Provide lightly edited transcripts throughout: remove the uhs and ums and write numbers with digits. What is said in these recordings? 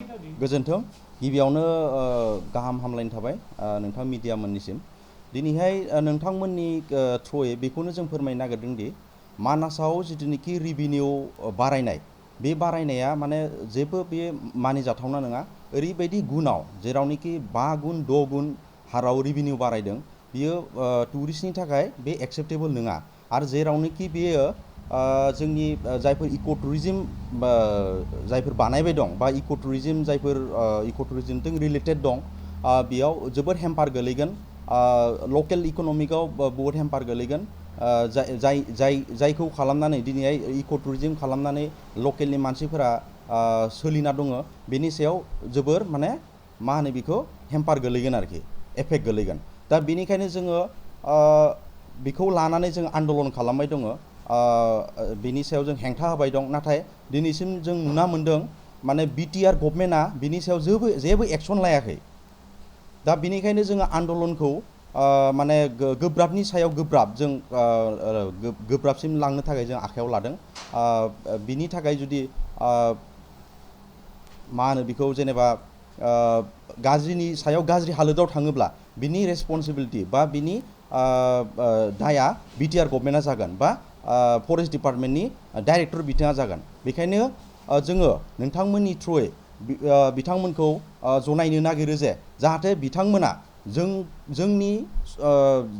गोजोन्थों गिबियावनो गाहाम हामलायनाय थाबाय नोंथां मिडिया मोननिसिम दिनैहाय नोंथांमोननि थ्रुयै बेखौनो जों फोरमायनो नागिरदों दि मानासाव जिथुनिखि रिभिनिउ बारायनाय बे बारायनाया माने जेबो बे मानिजाथावना नङा ओरैबायदि गुनाव जेरावनोखि 5 गुन 6 गुन हाराव रिभिनिउ बारायदों बियो टुरिस्टनि थाखाय बे एक्सेप्टेबल नङा आरो जेरावनोखि बेयो जोंनि जायफोर इक' टुरिज्म जायफोर बानायबाय दं बा इक' टुरिज्म जायफोर इक' टुरिज्मजों रिलेटेड दं बेयाव जोबोद हेम्पार गोलैगोन लकेल इक'नमिकआव बहुत हेम्पार गोलैगोन जायखौ खालामनानै दिनैहाय इक' टुरिज्म खालामनानै लकेलनि मानसिफोरा सोलिना दङ बेनि सायाव जोबोर माने मा होनो बेखौ हेम्पार गोलैगोन आरोखि एफेक्ट गोलैगोन दा बेनिखायनो जोङो बेखौ लानानै जों आन्दलन खालामबाय दङ बेनि सायाव जों हेंथा होबाय दं नाथाय दिनैसिम जों नुना मोन्दों माने बिटिआर गभर्नमेन्टआ बिनि सायाव जेबो एक्सन लायाखै दा बेनिखायनो जोङो आन्दलनखौ माने गोब्राबनि सायाव गोब्राब जों गोब्राबसिम लांनो थाखाय जों आखायाव लादों बिनि थाखाय जुदि मा होनो बेखौ जेनेबा गाज्रिनि सायाव गाज्रि हालोदाव थाङोब्ला बिनि रेसपन्सिबिलिटि बा बिनि दाया बिटिआर गभर्नमेन्टआ जागोन बा फरेस्ट डिपार्टमेन्टनि डाइरेक्टर बिथाङा जागोन बेखायनो जोङो नोंथांमोननि थ्रुयै बिथांमोनखौ जनायनो नागिरो जे जाहाथे बिथांमोना जोंनि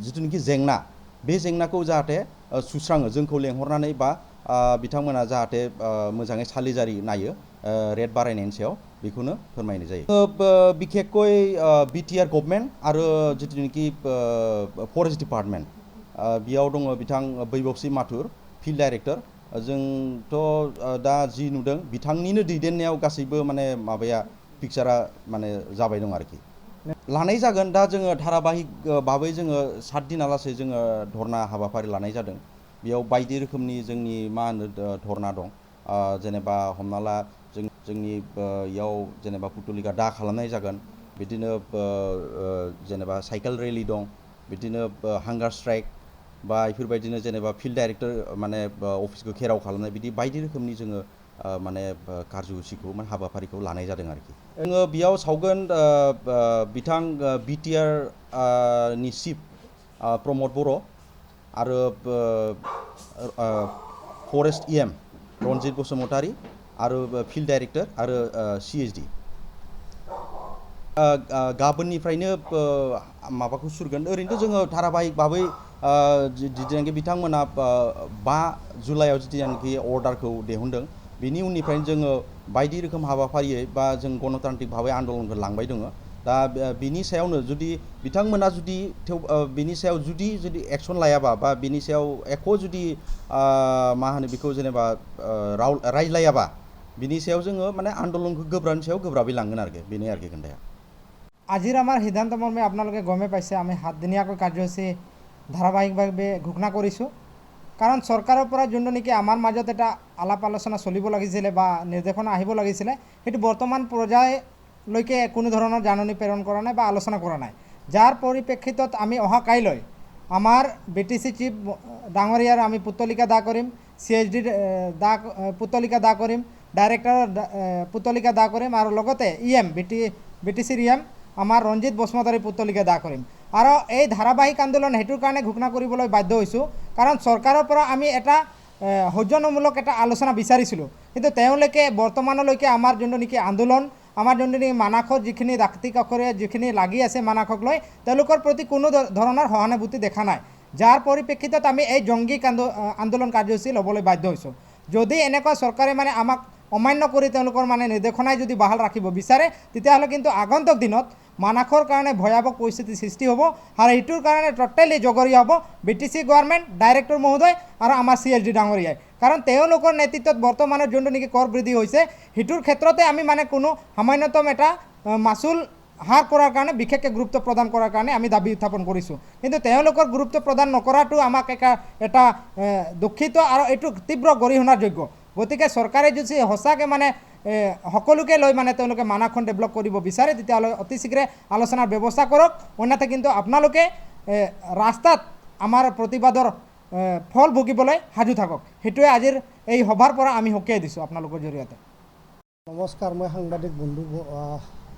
जिथुनिखि जेंना बे जेंनाखौ जाहाथे सुस्राङो जोंखौ लेंहरनानै बा बिथांमोना जाहाथे मोजाङै सालिजारि नायो रेट बारायनायनि सायाव बेखौनो फोरमायनाय जायो बिखेखকৈ बिटिआर गभर्नमेन्ट आरो जिथुनिखि फरेस्ट डिपार्टमेन्ट बेयाव दङ बिथां बैबबसि माथुर फिल्ड डाइरेक्टर जोंथ' दा जि नुदों बिथांनिनो दैदेननायाव गासैबो माने माबाया पिक्सारा माने जाबाय दं आरोखि लानाय जागोन दा जोङो धाराबाहिक भाबै जोङो 7 दिनालासै जोङो धरना हाबाफारि लानाय जादों बेयाव बायदि रोखोमनि जोंनि मा होनो धरना दं जेनेबा हमना ला जोंनि याव जेनेबा पुतलिका दा खालामनाय जागोन बिदिनो जेनेबा साइकेल रेलि दं बिदिनो हांगार स्ट्राइक बा बेफोरबायदिनो जेनेबा फिल्ड डाइरेक्टर माने अफिसखौ घेराव खालामनाय बिदि बायदि रोखोमनि जोङो माने कारजुसिखौ माने हाबाफारिखौ लानाय जादों आरोखि जोङो बेयाव सावगोन बिथां बिटिआर नि चिफ प्रमद बर' आरो फरेस्ट इएम रनजित बसुमतारी आरो फिल्ड डाइरेक्टर आरो सिएचडि गाबोननिफ्रायनो माबाखौ सुरगोन ओरैनोथ' जोङो धाराबाहिक भाबै जिथुनाखि बिथांमोना 5 जुलाइआव जिथुनाखि अर्डारखौ दिहुनदों बिनि उननिफ्रायनो जोङो बायदि रोखोम हाबाफारियै बा जों गणतान्त्रिक भाबै आन्दलनखौ लांबाय दङ दा बिनि सायावनो जुदि बिथांमोना जुदि बिनि सायाव जुदि एक्सन लायाबा बा बिनि सायाव एख' जुदि मा होनो बेखौ जेनेबा रायज्लायाबा बिनि सायाव जोङो माने आन्दलनखौ गोब्राबनि सायाव गोब्राबै लांगोन आरोखि बेनो आरोखि खोन्थाया আজিৰ আমাৰ সিদ্ধান্ত মৰ্মে আপোনালোকে গমেই পাইছে আমি 7 দিনীয়াকৈ কাৰ্যসূচী ধাৰাবাহিকভাৱে ঘোষণা কৰিছোঁ কাৰণ চৰকাৰৰ পৰা যোনটো নেকি আমাৰ মাজত এটা আলাপ আলোচনা চলিব লাগিছিলে বা নিৰ্দেশনা আহিব লাগিছিলে সেইটো বৰ্তমান পৰ্যায়লৈকে কোনো ধৰণৰ জাননী প্ৰেৰণ কৰা নাই বা আলোচনা কৰা নাই যাৰ পৰিপ্ৰেক্ষিতত আমি অহা কাইলৈ আমাৰ বিটিসি চিফ ডাঙৰীয়াৰ আমি পুতলিকা দা কৰিম সিএইচডি দা পুতলিকা দা কৰিম ডাইৰেক্টৰৰ পুতলিকা দা কৰিম আৰু লগতে ইএম বিটিসিৰ ইএম আমাৰ ৰঞ্জিত বসুমতাৰী পুতলিকা দা কৰিম আৰু এই ধাৰাবাহিক আন্দোলন হেতুৰ কাৰণে ঘোষণা কৰিবলৈ বাধ্য হৈছোঁ কাৰণ চৰকাৰৰ পৰা আমি এটা সৌজন্যমূলক এটা আলোচনা বিচাৰিছিলোঁ কিন্তু তেওঁলোকে বৰ্তমানলৈকে আমাৰ যোনটো নেকি আন্দোলন আমাৰ যোনটো নেকি মানাসৰ যিখিনি দাক্তি কাষৰীয়া যিখিনি লাগি আছে মানাসক লৈ তেওঁলোকৰ প্ৰতি কোনো ধৰণৰ সহানুভূতি দেখা নাই যাৰ পৰিপ্ৰেক্ষিতত আমি এই জংগী আন্দোলন কাৰ্যসূচী ল'বলৈ বাধ্য হৈছোঁ যদি এনেকুৱা চৰকাৰে মানে আমাক অমান্য কৰি তেওঁলোকৰ মানে নিৰ্দেশনাই যদি বাহাল ৰাখিব বিচাৰে তেতিয়াহ'লে কিন্তু আগন্তুক দিনত মানাসৰ কাৰণে ভয়াৱহ পৰিস্থিতি সৃষ্টি হ'ব আৰু এইটোৰ কাৰণে টোটেলি জগৰীয়া হ'ব বিটিসি গভৰ্নমেণ্ট ডাইৰেক্টৰ মহোদয় আৰু আমাৰ সিএইচডি ডাঙৰীয়াই কাৰণ তেওঁলোকৰ নেতৃত্বত বৰ্তমানৰ যোনটো নেকি কৰ বৃদ্ধি হৈছে সেইটোৰ ক্ষেত্ৰতে আমি মানে কোনো সামান্যতম এটা মাচুল হাৰ কৰাৰ কাৰণে বিশেষকৈ গুৰুত্ব প্ৰদান কৰাৰ কাৰণে আমি দাবী উত্থাপন কৰিছোঁ কিন্তু তেওঁলোকৰ গুৰুত্ব প্ৰদান নকৰাটো আমাক এটা দুখিত আৰু এইটো তীব্ৰ গৰিহণাৰ যোগ্য গতিকে চৰকাৰে যদি সঁচাকৈ মানে সকলোকে লৈ মানে তেওঁলোকে মানাসখন ডেভেলপ কৰিব বিচাৰে তেতিয়াহ'লে অতি শীঘ্ৰে আলোচনাৰ ব্যৱস্থা কৰক অন্যথা কিন্তু আপোনালোকে ৰাস্তাত আমাৰ প্ৰতিবাদৰ ফল ভুগিবলৈ সাজু থাকক সেইটোৱে আজিৰ এই সভাৰ পৰা আমি সকীয়াই দিছোঁ আপোনালোকৰ জৰিয়তে নমস্কাৰ, মই সাংবাদিক বন্ধু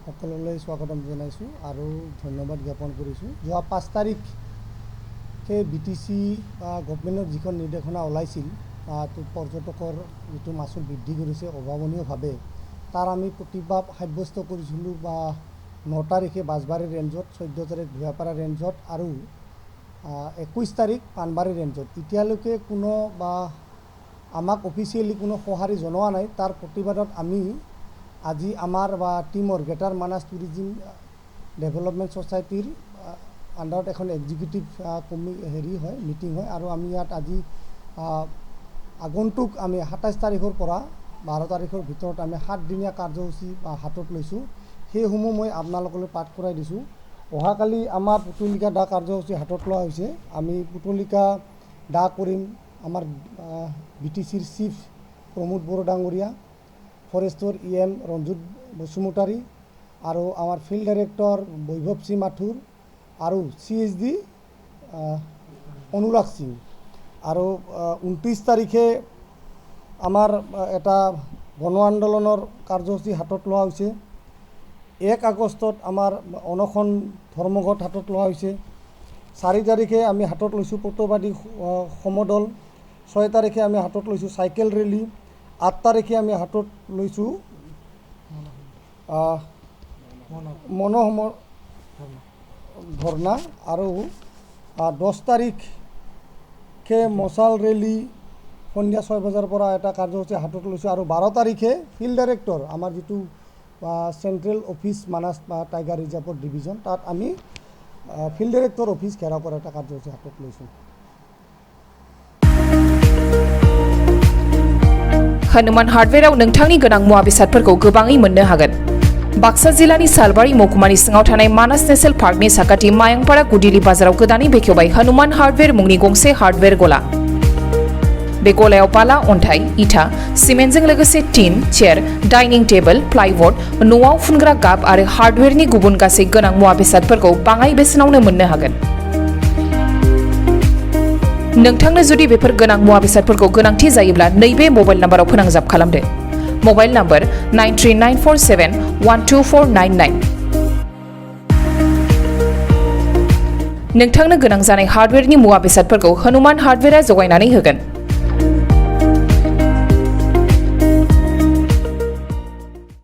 সকললৈ স্বাগতম জনাইছোঁ আৰু ধন্যবাদ জ্ঞাপন কৰিছোঁ। যোৱা 5 তাৰিখে BTC বা গভৰ্ণমেণ্টৰ যিখন নিৰ্দেশনা ওলাইছিল, পৰ্যটকৰ যিটো মাচুল বৃদ্ধি কৰিছে অভাৱনীয়ভাৱে, তাৰ আমি প্ৰতিবাদ সাব্যস্ত কৰিছিলোঁ বা 9 তাৰিখে বাঁশবাৰী ৰেঞ্জত, 14 তাৰিখ ভূঞাপাৰা ৰেঞ্জত আৰু 21 তাৰিখ পাণবাৰী ৰেঞ্জত। এতিয়ালৈকে কোনো বা আমাক অফিচিয়েলি কোনো সঁহাৰি জনোৱা নাই। তাৰ প্ৰতিবাদত আমি আজি আমাৰ বা টিমৰ গ্ৰেটাৰ মানাছ টুৰিজিম ডেভেলপমেণ্ট ছ'চাইটিৰ আণ্ডাৰত এখন এক্সিকিউটিভ হয় মিটিং হয় আৰু আমি ইয়াত আজি আগন্তুক আমি 27 তাৰিখৰ পৰা 12 তাৰিখৰ ভিতৰত আমি 7 দিনীয়া কাৰ্যসূচী হাতত লৈছোঁ। সেইসমূহ মই আপোনালোকলৈ পাঠ কৰাই দিছোঁ। অহাকালি আমাৰ পুতলিকা দা কাৰ্যসূচী হাতত লোৱা হৈছে। আমি পুতলিকা দা কৰিম আমাৰ BTCৰ চিফ প্ৰমোদ বড়ো ডাঙৰীয়া, ফৰেষ্টৰ EM ৰঞ্জিত বসুমতাৰী আৰু আমাৰ ফিল্ড ডাইৰেক্টৰ বৈভৱ সিং মাথুৰ আৰু CSD অনুৰাগ সিং। আৰু 29 তাৰিখে আমাৰ এটা গণ আন্দোলনৰ কাৰ্যসূচী হাতত লোৱা হৈছে। 1 আগষ্টত আমাৰ অনশন ধৰ্মঘট হাতত লোৱা হৈছে। 4 তাৰিখে আমি হাতত লৈছোঁ প্ৰত্যবাদী সমদল। 6 তাৰিখে আমি হাতত লৈছোঁ চাইকেল ৰেলী। 8 তাৰিখে আমি হাতত লৈছোঁ ধৰ্ণা আৰু 10 তাৰিখে মচাল ৰেলী সন্ধিয়া 6 বজাৰ পৰা এটা কাৰ্যসূচী হাতত লৈছোঁ আৰু 12 তাৰিখে ফিল্ড ডাইৰেক্টৰ আমাৰ যিটো চেণ্ট্ৰেল অফিচ মানাছ বা টাইগাৰ ৰিজাৰ্ভৰ ডিভিজন, তাত আমি ফিল্ড ডাইৰেক্টৰ অফিচ ঘেৰাও কৰা এটা কাৰ্যসূচী হাতত লৈছোঁ। हनुमान हार्डवेराव नोंथांनि गोनां मुवा बेसादफोरखौ गोबाङै मोननो हागोन। बाक्सा जिल्लानि सालबारि महकुमानि सिङाव थानाय मानास नेशनेल पार्कनि साखाथि मायंपारा गुदिली बाजाराव गोदानै बेखेवबाय हनुमान हार्डवेर मुंनि गंसे हार्डवेर गला। बे गलायाव बाला, अन्थाइ, इटा, सिमेन्टजों लोगोसे टिन, चेयार, डाइनिं टेबल, प्लाइबोर्ड, न'आव फुनग्रा गाब आरो हार्डवेरनि गुबुन गासै गोनां मुवा बेसादफोरखौ बाङाइ बेसेनावनो मोननो हागोन। नोंथांनो जुदि बेफोर गोनां मुवा बेसादफोरखौ गोनांथि जायोब्ला नैबे मबाइल नाम्बाराव फोनांजाब खालामदो। Mobile number 9394712499। नोंथांनो गोनां जानाय हार्डवेरनि मुवा बेसादफोरखौ हनुमान हार्डवेरा जगायनानै होगोन।